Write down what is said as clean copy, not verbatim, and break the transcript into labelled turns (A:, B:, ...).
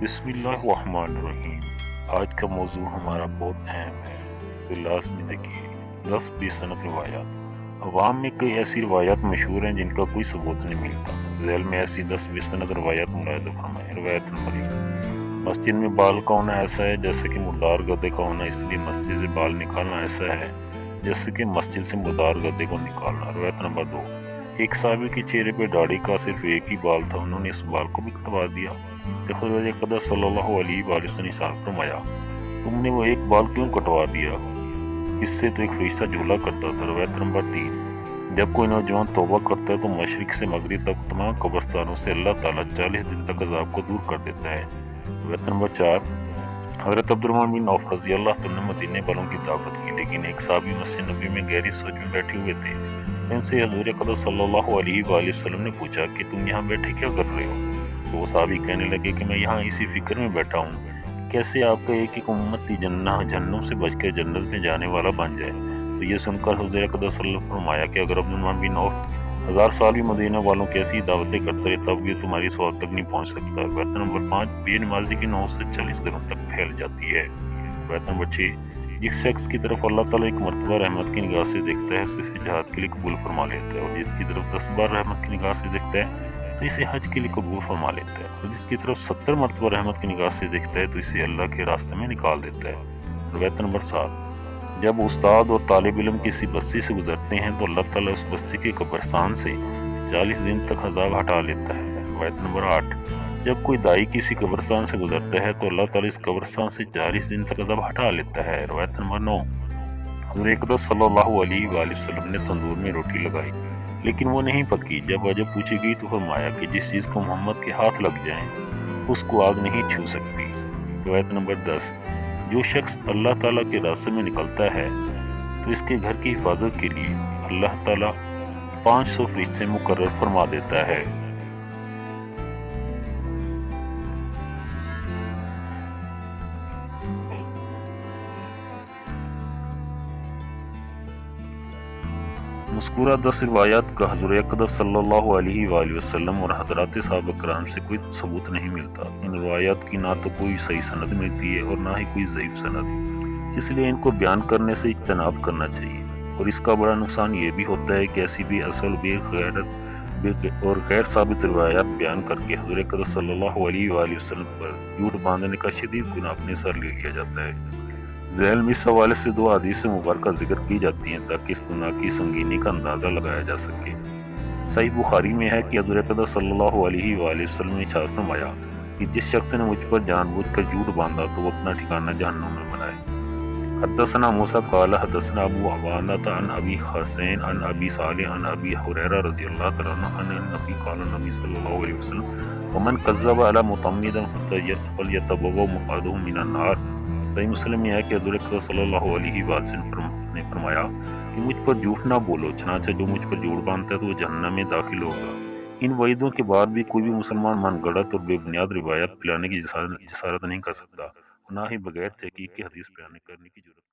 A: بسم اللہ الرحمن الرحیم۔ آج کا موضوع ہمارا بہت اہم ہے، تو لازمی دیکھیے۔ 10-20 سند روایات۔ عوام میں کئی ایسی روایات مشہور ہیں جن کا کوئی ثبوت نہیں ملتا۔ ذیل میں ایسی 10-20 سند روایات ملاحظہ فرمائیں۔ روایت نمبر 1، مسجد میں بال کا ہونا ایسا ہے جیسے کہ مردار گدے کا ہونا، اس لیے مسجد سے بال نکالنا ایسا ہے جیسے کہ مسجد سے مردار گدے کو نکالنا۔ روایت نمبر 2، ایک صحابی کے چہرے پہ داڑھی کا صرف ایک ہی بال تھا، انہوں نے اس بال کو بھی کٹوا دیا۔ حضرت اقدس صلی اللہ علیہ وآلہ وسلم نے ارشاد فرمایا، تم نے وہ ایک بال کیوں کٹوا دیا؟ اس سے تو ایک فرشتہ جھولا کرتا تھا۔ روایت نمبر 3، جب کوئی نوجوان توبہ کرتا ہے تو مشرق سے مغرب تک تمام قبرستانوں سے اللہ تعالیٰ 40 دن تک عذاب کو دور کر دیتا ہے۔ روایت نمبر 4، حضرت عبدالرحمن بن عوف رضی اللہ عنہ نے مدینے والوں کی دعوت کی، لیکن ایک صحابی مسجد نبی میں گہری سوچ میں بیٹھے ہوئے تھے۔ ان سے حضور اقدس صلی اللہ علیہ وآلہ وسلم نے پوچھا کہ تم یہاں بیٹھے کیا کر رہے ہو؟ تو وہ صحابی کہنے لگے کہ میں یہاں اسی فکر میں بیٹھا ہوں، کیسے آپ کا ایک ایک امتی جہنم سے بچ کے جنت میں جانے والا بن جائے۔ تو یہ سن کر حضور اقدس صلی اللہ علیہ وسلم نے فرمایا کہ اگر عبدالرحمن بن عوف 1000 سال بھی مدینہ والوں کی ایسی دعوتیں کرتے رہے تب یہ تمہاری صحبت تک نہیں پہنچ سکتا۔ روایت نمبر 5، بے نمازی کی 9 سے 40 دنوں تک پھیل جاتی ہے۔ روایت نمبر 6، جس شخص کی طرف اللہ تعالیٰ ایک مرتبہ رحمت کی نگاہ سے دیکھتا ہے تو اسے جہاد کے لیے قبول فرما لیتا ہے، اور جس کی طرف 10 بار رحمت کی نگاہ سے دیکھتا ہے تو اسے حج کے لیے قبول فرما لیتا ہے، اور جس کی طرف 70 مرتبہ رحمت کی نگاہ سے دیکھتا ہے تو اسے اللہ کے راستے میں نکال دیتا ہے۔ روایت نمبر 7، جب استاد اور طالب علم کسی بستی سے گزرتے ہیں تو اللہ تعالیٰ اس بستی کے قبرستان سے 40 دن تک عذاب ہٹا لیتا ہے۔ روایت نمبر 8، جب کوئی دائی کسی قبرستان سے گزرتا ہے تو اللہ تعالیٰ اس قبرستان سے 40 دن تک عذاب ہٹا لیتا ہے۔ روایت نمبر 9، حضور اقدس صلی اللہ علیہ وآلہ وسلم نے تندور میں روٹی لگائی لیکن وہ نہیں پکی، جب وجہ پوچھی گئی تو فرمایا کہ جس چیز کو محمد کے ہاتھ لگ جائیں اس کو آگ نہیں چھو سکتی۔ روایت نمبر 10، جو شخص اللہ تعالیٰ کے راستے میں نکلتا ہے تو اس کے گھر کی حفاظت کے لیے اللہ تعالیٰ 500 فرشتے مقرر فرما دیتا ہے۔ مذکورہ 10 روایات کا حضور اقدس صلی اللہ علیہ وآلہ وسلم اور حضرات صحابہ کرام سے کوئی ثبوت نہیں ملتا۔ ان روایات کی نہ تو کوئی صحیح سند ملتی ہے اور نہ ہی کوئی ضعیف سند، اس لیے ان کو بیان کرنے سے اجتناب کرنا چاہیے۔ اور اس کا بڑا نقصان یہ بھی ہوتا ہے کہ ایسی بھی اصل اور غیر ثابت روایات بیان کر کے حضور اقدس صلی اللہ علیہ وآلہ وسلم پر جھوٹ باندھنے کا شدید گناہ اپنے سر لے لیا جاتا ہے۔ ذیل میں اس حوالے سے 2 حدیث مبارکہ ذکر کی جاتی ہیں تاکہ اس گناہ کی سنگینی کا اندازہ لگایا جا سکے۔ صحیح بخاری میں ہے کہ حضور اقدس صلی اللہ علیہ وآلہ وسلم نے ارشاد فرمایا کہ جس شخص نے مجھ پر جان بوجھ کر جھوٹ باندھا تو وہ اپنا ٹھکانہ جہنم میں بنائے۔ حدثنا موسیٰ قال حدثنا ابو عوانة عن ابی حسین عن ابی صالح عن ابی ہریرہ رضی اللہ تعالیٰ عنہ عن النبی قال النبی صلی اللہ علیہ وسلم ومن کذب علی متعمدا فلیتبوأ مقعدہ من النار۔ صحیح مسلم میں ہے کہ حضور اقدس صلی اللہ علیہ وسلم نے فرمایا کہ مجھ پر جھوٹ نہ بولو، چنانچہ جو مجھ پر جھوٹ باندھتا ہے تو وہ جہنم میں داخل ہوگا۔ ان وعیدوں کے بعد بھی کوئی بھی مسلمان من گڑت اور بے بنیاد روایات پھیلانے کی جسارت نہیں کر سکتا، نہ ہی بغیر تحقیق کے حدیث بیان کرنے کی جرات۔